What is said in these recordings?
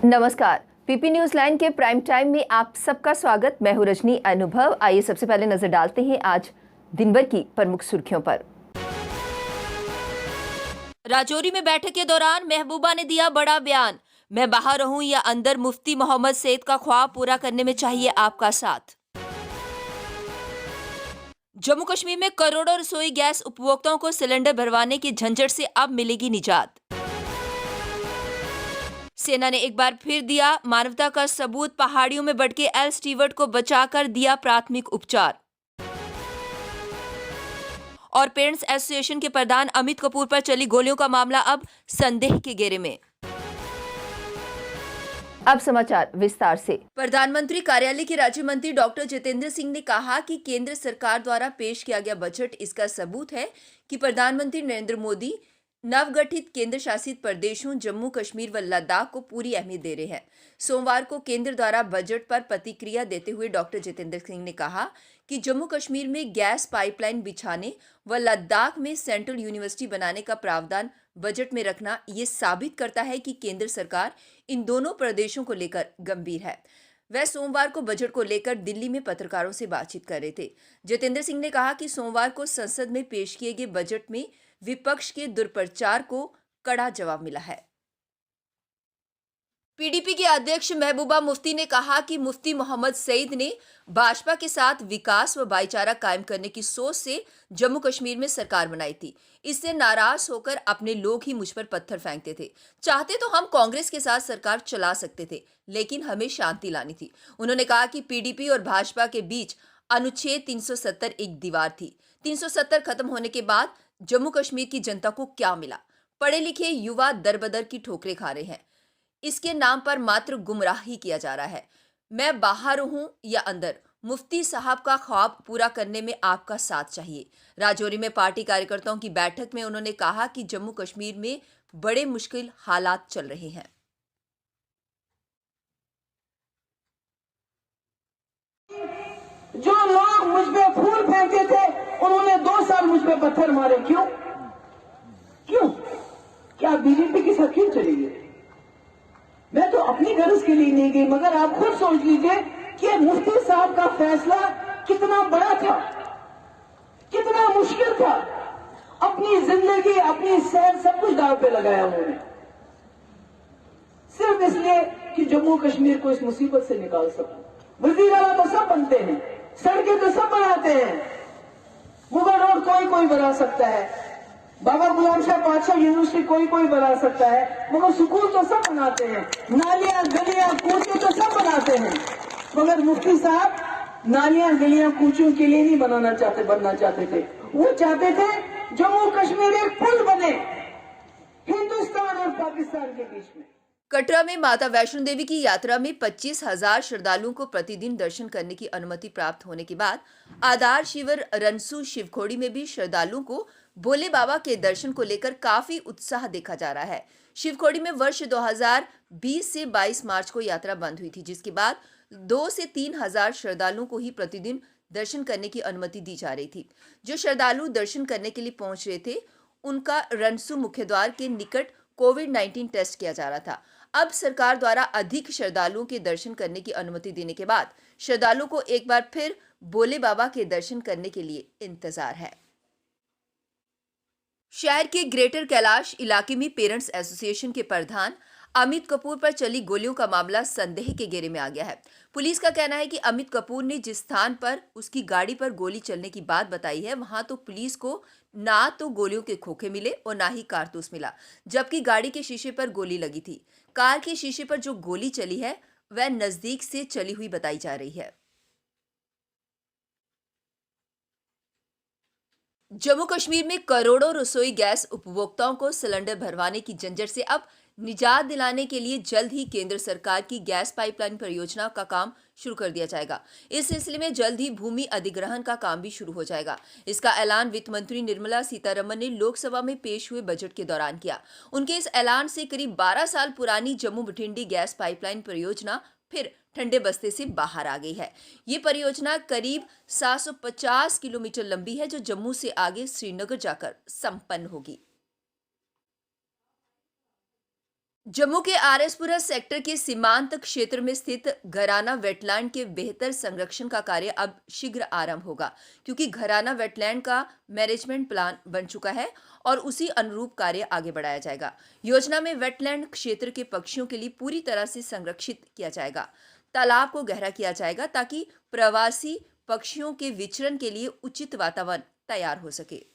नमस्कार। PP news line के prime time में आप सबका स्वागत। मैं हूं रजनी अनुभव। आइए सबसे पहले नजर डालते हैं आज दिन भर की प्रमुख सुर्खियों पर। राजौरी में बैठक के दौरान महबूबा ने दिया बड़ा बयान। मैं बाहर रहूं या अंदर, मुफ्ती मोहम्मद सईद का ख्वाब पूरा करने में चाहिए आपका साथ। जम्मू कश्मीर में करोड़ों रसोई गैस उपभोक्ताओं को सिलेंडर भरवाने की झंझट से अब मिलेगी निजात। सेना ने एक बार फिर दिया मानवता का सबूत। पहाड़ियों में भटके एल स्टीवर्ट को बचाकर दिया प्राथमिक उपचार। और पेरेंट्स एसोसिएशन के प्रधान अमित कपूर पर चली गोलियों का मामला अब संदेह के घेरे में। अब समाचार विस्तार से। प्रधानमंत्री कार्यालय के राज्य मंत्री डॉक्टर जितेंद्र सिंह ने कहा कि केंद्र सरकार द्वारा पेश किया गया बजट इसका सबूत है कि प्रधानमंत्री नरेंद्र मोदी नवगठित केंद्र शासित प्रदेशों जम्मू कश्मीर व लद्दाख को पूरी अहमियत दे रहे हैं। सोमवार को केंद्र द्वारा बजट पर प्रतिक्रिया देते हुए डॉक्टर जितेंद्र सिंह ने कहा कि जम्मू कश्मीर में गैस पाइपलाइन बिछाने व लद्दाख में सेंट्रल यूनिवर्सिटी बनाने का प्रावधान बजट में रखना ये साबित करता है कि केंद्र सरकार इन दोनों प्रदेशों को लेकर गंभीर है। वह सोमवार को बजट को लेकर दिल्ली में पत्रकारों से बातचीत कर रहे थे। जितेंद्र सिंह ने कहा कि सोमवार को संसद में पेश किए गए बजट में विपक्ष के दुष्प्रचार को कड़ा जवाब मिला है। पीडीपी के अध्यक्ष महबूबा मुफ्ती ने कहा कि मुफ्ती मोहम्मद सईद ने भाजपा के साथ विकास व भाईचारा कायम करने की सोच से जम्मू कश्मीर में सरकार बनाई थी। इससे नाराज होकर अपने लोग ही मुझ पर पत्थर फेंकते थे। चाहते तो हम कांग्रेस के साथ सरकार चला सकते थे, लेकिन हमें शांति लानी थी। उन्होंने कहा कि पीडीपी और भाजपा के बीच अनुच्छेद 370 एक दीवार थी। 370 खत्म होने के बाद जम्मू कश्मीर की जनता को क्या मिला? पढ़े लिखे युवा दरबदर की ठोकरें खा रहे हैं। इसके नाम पर मात्र गुमराही किया जा रहा है। मैं बाहर हूं या अंदर, मुफ्ती साहब का ख्वाब पूरा करने में आपका साथ चाहिए। राजौरी में पार्टी कार्यकर्ताओं की बैठक में उन्होंने कहा कि जम्मू कश्मीर में बड़े मुश्किल हालात चल रहे हैं। जो लोग मुझ पे फूल फेंकते थे उन्होंने 2 साल मुझ पे पत्थर मारे। क्यों? क्या बीजेपी के साथ क्यों चली गई? मैं तो अपनी गर्ज के लिए नहीं गई, मगर आप खुद सोच लीजिए कि मुफ्ती साहब का फैसला कितना बड़ा था, कितना मुश्किल था। अपनी जिंदगी, अपनी सेहत, सब कुछ दांव पे लगाया उन्होंने, सिर्फ इसलिए कि जम्मू कश्मीर को इस मुसीबत से निकाल सकूं। वजीर आला तो सब बनते हैं, सड़कें तो सब बनाते हैं, मुगल रोड कोई बना सकता है, बाबा गुलाम शाह पातशाह यूनिवर्सिटी कोई बना सकता है, मगर स्कूल तो सब बनाते हैं, नालियां गलियां कूचे तो सब बनाते हैं। मगर मुफ्ती साहब नालियां गलियां कूचों के लिए नहीं बनना चाहते थे। वो चाहते थे जम्मू कश्मीर एक पुल बने हिंदुस्तान और पाकिस्तान के बीच में। कटरा में माता वैष्णो देवी की यात्रा में 25,000 श्रद्धालुओं को प्रतिदिन दर्शन करने की अनुमति प्राप्त होने के बाद आधार शिविर रनसू शिवखोड़ी में भी श्रद्धालुओं को भोले बाबा के दर्शन को लेकर काफी उत्साह देखा जा रहा है। शिवखोड़ी में वर्ष 2020 से 22 मार्च को यात्रा बंद हुई थी, जिसके बाद 2 से 3 हजार श्रद्धालुओं को ही प्रतिदिन दर्शन करने की अनुमति दी जा रही थी। जो श्रद्धालु दर्शन करने के लिए पहुंच रहे थे उनका रनसू मुख्य द्वार के निकट कोविड-19 टेस्ट किया जा रहा था। अब सरकार द्वारा अधिक श्रद्धालुओं के दर्शन करने की अनुमति देने के बाद श्रद्धालुओं को एक बार फिर भोले बाबा के दर्शन करने के लिए इंतजार है। शहर के ग्रेटर कैलाश इलाके में पेरेंट्स एसोसिएशन के प्रधान अमित कपूर पर चली गोलियों का मामला संदेह के घेरे में आ गया है। पुलिस का कहना है कि अमित कपूर ने जिस स्थान पर उसकी गाड़ी पर गोली चलने की बात बताई है, वहां तो पुलिस को ना तो गोलियों के खोखे मिले और ना ही कारतूस मिला, जबकि गाड़ी के शीशे पर गोली लगी थी। कार के शीशे पर जो गोली चली है वह नजदीक से चली हुई बताई जा रही है। जम्मू कश्मीर में करोड़ों रसोई गैस उपभोक्ताओं को सिलेंडर भरवाने की झंझट से अब निजात दिलाने के लिए जल्द ही केंद्र सरकार की गैस पाइपलाइन परियोजना का काम शुरू कर दिया जाएगा। इस सिलसिले में जल्द ही भूमि अधिग्रहण का काम भी शुरू हो जाएगा। इसका ऐलान वित्त मंत्री निर्मला सीतारमण ने लोकसभा में पेश हुए बजट के दौरान किया। उनके इस ऐलान से करीब 12 साल पुरानी जम्मू बठिंडी गैस पाइपलाइन परियोजना फिर ठंडे बस्ते से बाहर आ गई है। ये परियोजना करीब 750 किलोमीटर लंबी है, जो जम्मू से आगे श्रीनगर जाकर संपन्न होगी। जम्मू के आरएसपुरा सेक्टर के सीमांत क्षेत्र में स्थित घराना वेटलैंड के बेहतर संरक्षण का कार्य अब शीघ्र आरंभ होगा, क्योंकि घराना वेटलैंड का मैनेजमेंट प्लान बन चुका है और उसी अनुरूप कार्य आगे बढ़ाया जाएगा। योजना में वेटलैंड क्षेत्र के पक्षियों के लिए पूरी तरह से संरक्षित किया जाएगा। तालाब को गहरा किया जाएगा ताकि प्रवासी पक्षियों के विचरण के लिए उचित वातावरण तैयार हो सके।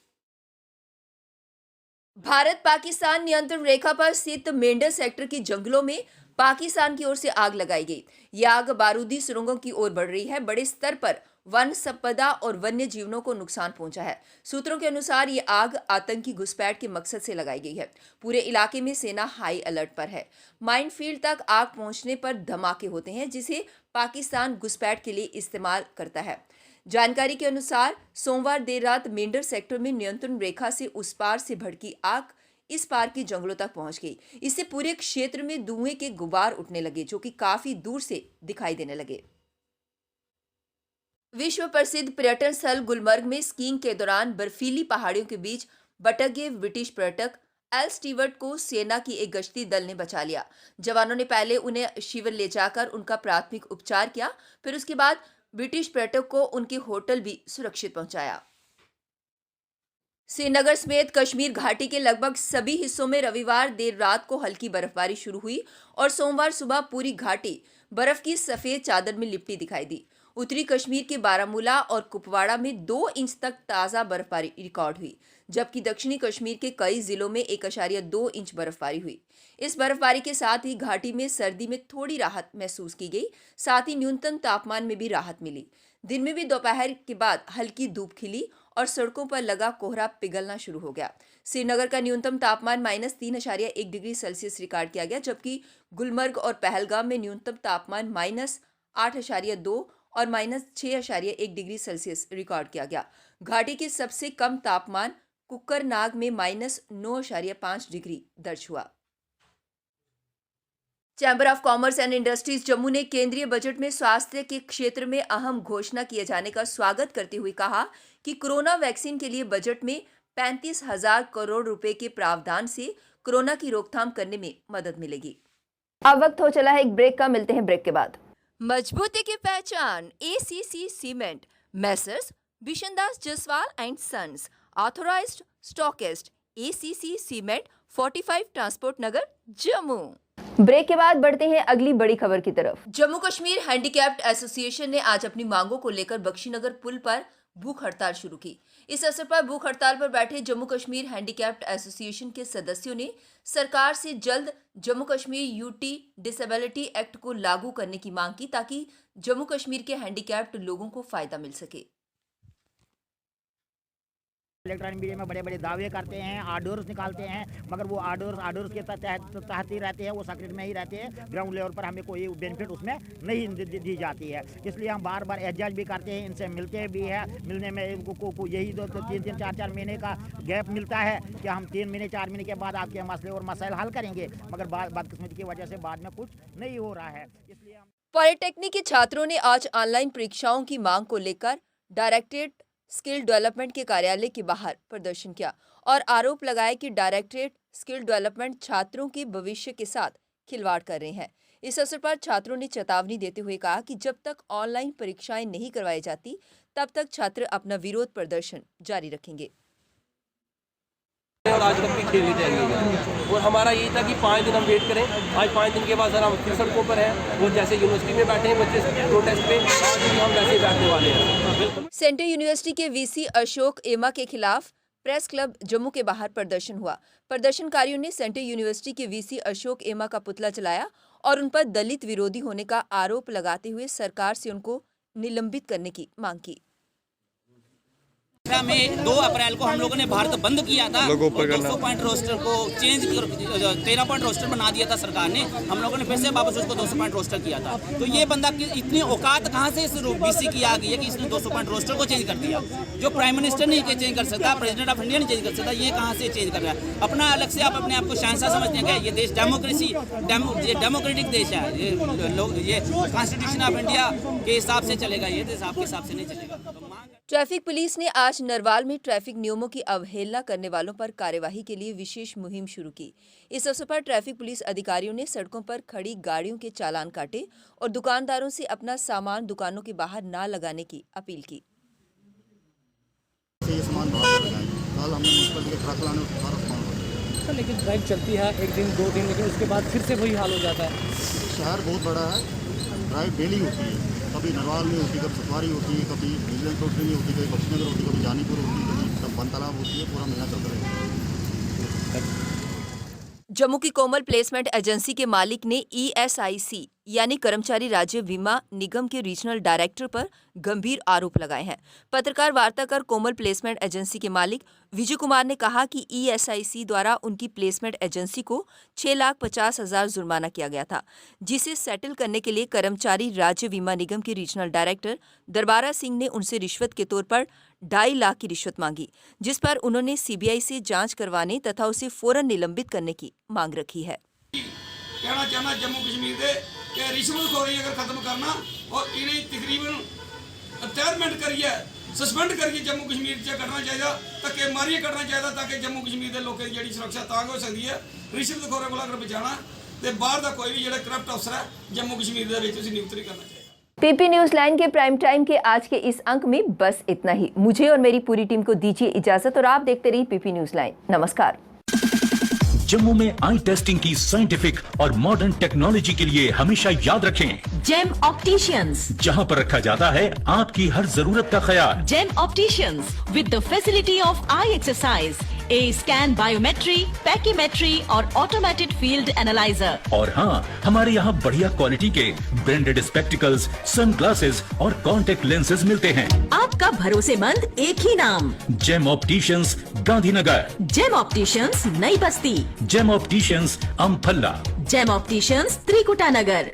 भारत पाकिस्तान नियंत्रण रेखा पर स्थित मेंढर सेक्टर के जंगलों में पाकिस्तान की ओर से आग लगाई गई। यह आग बारूदी सुरंगों की ओर बढ़ रही है। बड़े स्तर पर वन संपदा और वन्य जीवनों को नुकसान पहुंचा है। सूत्रों के अनुसार ये आग आतंकी घुसपैठ के मकसद से लगाई गई है। पूरे इलाके में सेना हाई अलर्ट पर है। माइनफील्ड तक आग पहुंचने पर धमाके होते हैं, जिसे पाकिस्तान घुसपैठ के लिए इस्तेमाल करता है। जानकारी के अनुसार सोमवार देर रात मेंढर सेक्टर में नियंत्रण रेखा से उस पार से भड़की आग इस पार के जंगलों तक पहुंच गई। इससे पूरे क्षेत्र में धुएं के गुबार उठने लगे, जो कि काफी दूर से दिखाई देने लगे। विश्व प्रसिद्ध पर्यटन स्थल गुलमर्ग में स्कीइंग के दौरान बर्फीली पहाड़ियों के बीच भटक गए ब्रिटिश पर्यटक एल स्टीवर्ट को सेना की एक गश्ती दल ने बचा लिया। जवानों ने पहले उन्हें शिविर ले जाकर उनका प्राथमिक उपचार किया, फिर उसके बाद ब्रिटिश पर्यटक को उनके होटल भी सुरक्षित पहुंचाया। श्रीनगर समेत कश्मीर घाटी के लगभग सभी हिस्सों में रविवार देर रात को हल्की बर्फबारी शुरू हुई और सोमवार सुबह पूरी घाटी बर्फ की सफेद चादर में लिपटी दिखाई दी। उत्तरी कश्मीर के बारामूला और कुपवाड़ा में 2 इंच तक ताज़ा बर्फबारी रिकॉर्ड हुई, जबकि दक्षिणी कश्मीर के कई जिलों में 1.2 इंच बर्फबारी हुई। इस बर्फबारी के साथ ही घाटी में सर्दी में थोड़ी राहत महसूस की गई। साथ ही न्यूनतम तापमान में भी राहत मिली। दिन में भी दोपहर के बाद हल्की धूप खिली और सड़कों पर लगा कोहरा पिघलना शुरू हो गया। श्रीनगर का न्यूनतम तापमान -3.1 डिग्री सेल्सियस रिकॉर्ड किया गया, जबकि गुलमर्ग और पहलगाम में न्यूनतम तापमान -8.2 और -6.1 डिग्री सेल्सियस रिकॉर्ड किया गया। घाटी के सबसे कम तापमान कुक्करनाग में -9.5 डिग्री दर्ज हुआ। Chamber of commerce and industries Jammu ने केंद्रीय बजट में स्वास्थ्य के क्षेत्र में अहम घोषणा किए जाने का स्वागत करते हुए कहा कि कोरोना वैक्सीन के लिए बजट में 35,000 करोड़ रुपए के प्रावधान से कोरोना की रोकथाम करने में मदद मिलेगी। अब वक्त हो चला है एक ब्रेक का, मिलते हैं ब्रेक के बाद। मजबूती की पहचान ACC cement, messrs Bishandas Jaswal and sons, authorised stockist, ACC cement, 45 transport Nagar, Jammu. Break के बाद बढ़ते हैं अगली बड़ी खबर की तरफ। जम्मू कश्मीर हैंडीकैप्ड एसोसिएशन ने आज अपनी मांगों को लेकर बख्शीनगर पुल पर भूख हड़ताल शुरू की। इस अवसर पर भूख हड़ताल पर बैठे जम्मू कश्मीर हैंडीकैप्ड एसोसिएशन के सदस्यों ने सरकार से जल्द Jammu Kashmir UT disability act को लागू करने की मांग की, ताकि जम्मू कश्मीर के हैंडीकैप्ड लोगों को फायदा मिल सके। इलेक्ट्रॉनिक मीडिया में बड़े बड़े दावे करते हैं, आर्डर्स निकालते हैं, मगर वो आर्डर्स के तहत ही रहते हैं, वो सेक्रेट में ही रहते हैं। ग्राउंड लेवल पर हमें कोई बेनिफिट उसमें नहीं दी जाती है। इसलिए हम बार बार एहतजाज भी करते हैं, इनसे मिलते भी हैं। मिलने में यही 3-3, 4-4 महीने का गैप मिलता है कि हम 3 महीने 4 महीने के बाद आपके मसले और मसाइल हल करेंगे, मगर बदकिस्मती की वजह से बाद में कुछ नहीं हो रहा है। इसलिए पॉलिटेक्निक के छात्रों ने आज ऑनलाइन परीक्षाओं की मांग को लेकर डायरेक्टरेट स्किल डेवलपमेंट के कार्यालय के बाहर प्रदर्शन किया और आरोप लगाया कि डायरेक्टरेट स्किल डेवलपमेंट छात्रों के भविष्य के साथ खिलवाड़ कर रहे हैं। इस अवसर पर छात्रों ने चेतावनी देते हुए कहा कि जब तक ऑनलाइन परीक्षाएं नहीं करवाई जाती, तब तक छात्र अपना विरोध प्रदर्शन जारी रखेंगे। और आज तक भी खेली जाएंगे और हमारा यही था कि 5 दिन हम वेट करें। आज 5 दिन के बाद सर हम फिर सड़कों पर हैं और जैसे यूनिवर्सिटी में बैठे हैं बच्चे प्रोटेस्ट पे, आज भी हम वैसे बैठने वाले हैं। सेंट्रल यूनिवर्सिटी के वीसी अशोक एमा के खिलाफ प्रेस क्लब जम्मू के बाहर प्रदर्शन हुआ। प्रदर्शनकारियों ने सेंट्रल यूनिवर्सिटी के वीसी अशोक एमा का पुतला जलाया और उन पर दलित विरोधी होने का आरोप लगाते हुए सरकार से उनको निलंबित करने की मांग की। में 2 अप्रैल को हम लोगों ने भारत बंद किया था, 200 पॉइंट रोस्टर को चेंज 13 पॉइंट रोस्टर बना दिया था सरकार ने। हम लोगों ने फिर से वापस उसको 200 पॉइंट रोस्टर किया था। तो ये बंदा की इतनी औकात कहाँ से इस बीसी की आ गई है कि इसने 200 पॉइंट रोस्टर को चेंज कर दिया? जो प्राइम मिनिस्टर नहीं चेंज कर सकता, प्रेसिडेंट ऑफ इंडिया नहीं चेंज कर सकता, ये कहाँ से चेंज कर रहा है? अपना अलग से आप अपने आप को शहंशाह समझते हैं क्या? ये देश डेमोक्रेटिक देश है, ये कॉन्स्टिट्यूशन ऑफ इंडिया के हिसाब से चलेगा, ये देश आपके हिसाब से नहीं चलेगा। तो मांग ट्रैफिक पुलिस ने आज नरवाल में ट्रैफिक नियमों की अवहेलना करने वालों पर कार्यवाही के लिए विशेष मुहिम शुरू की। इस अवसर पर ट्रैफिक पुलिस अधिकारियों ने सड़कों पर खड़ी गाड़ियों के चालान काटे और दुकानदारों से अपना सामान दुकानों के बाहर ना लगाने की अपील की। ये सामान बाहर लगाएं। कल हमने म्यूनसिपल के ट्रक लाने को सारा सामान लगाया। सर लेकिन ड्राइव चलती है एक दिन 2 दिन, लेकिन उसके बाद फिर से वही हाल हो जाता है। शहर बहुत बड़ा है, ड्राइव डेली होती है। कभी नरवाल में होती है, कभी सफारी होती है, कभी विजिलेंस रोड में होती है, कभी बख्शनगर होती है, कभी जानीपुर होती है, कभी बन तालाब होती है। पूरा महीना चलता रहेगा। जम्मू की कोमल प्लेसमेंट एजेंसी के मालिक ने ESIC यानी कर्मचारी राज्य बीमा निगम के रीजनल डायरेक्टर पर गंभीर आरोप लगाए हैं। पत्रकार वार्ता कर कोमल प्लेसमेंट एजेंसी के मालिक विजय कुमार ने कहा कि ESIC द्वारा उनकी प्लेसमेंट एजेंसी को 6,50,000 जुर्माना किया गया था, जिसे सेटल करने के लिए कर्मचारी राज्य बीमा निगम के रीजनल डायरेक्टर दरबारा सिंह ने उनसे रिश्वत के तौर पर 2.5 लाख की रिश्वत मांगी, जिस पर उन्होंने CBI से जांच करवाने तथा उसे फौरन निलंबित करने की मांग रखी है। कहना चाहना जम्मू कश्मीर के कि रिश्वतखोरी अगर खत्म करना और इन्हें तकरीबन रिटायरमेंट करिए सस्पेंड करिए जम्मू कश्मीर च करना चाहिए, धक्के मारिए करना चाहिए ताकि जम्मू कश्मीर के लोगों की जी सुरक्षा तां हो सकती है। रिश्वतखोरों को अगर बचाना तो बाहर का कोई भी जो करप्ट अफसर है जम्मू कश्मीर के नियुक्त नहीं करना चाहिए। PP न्यूज लाइन के प्राइम टाइम के आज के इस अंक में बस इतना ही। मुझे और मेरी पूरी टीम को दीजिए इजाजत और आप देखते रहिए PP न्यूज लाइन। नमस्कार। जम्मू में आई टेस्टिंग की साइंटिफिक और मॉडर्न टेक्नोलॉजी के लिए हमेशा याद रखें जेम ऑप्टिशियंस, जहां पर रखा जाता है आपकी हर जरूरत का ख्याल। Gem opticians with the facility of eye exercise, A scan, biometry, pachymetry और ऑटोमेटेड फील्ड एनालाइजर। और हाँ, हमारे यहाँ बढ़िया क्वालिटी के ब्रांडेड स्पेक्टिकल्स, सनग्लासेस और कॉन्टेक्ट लेंसेज मिलते हैं। आपका भरोसेमंद एक ही नाम, Gem Opticians, Gandhinagar. Gem Opticians, Nai Basti. Gem Opticians, Amphalla. Gem Opticians, Trikuta नगर।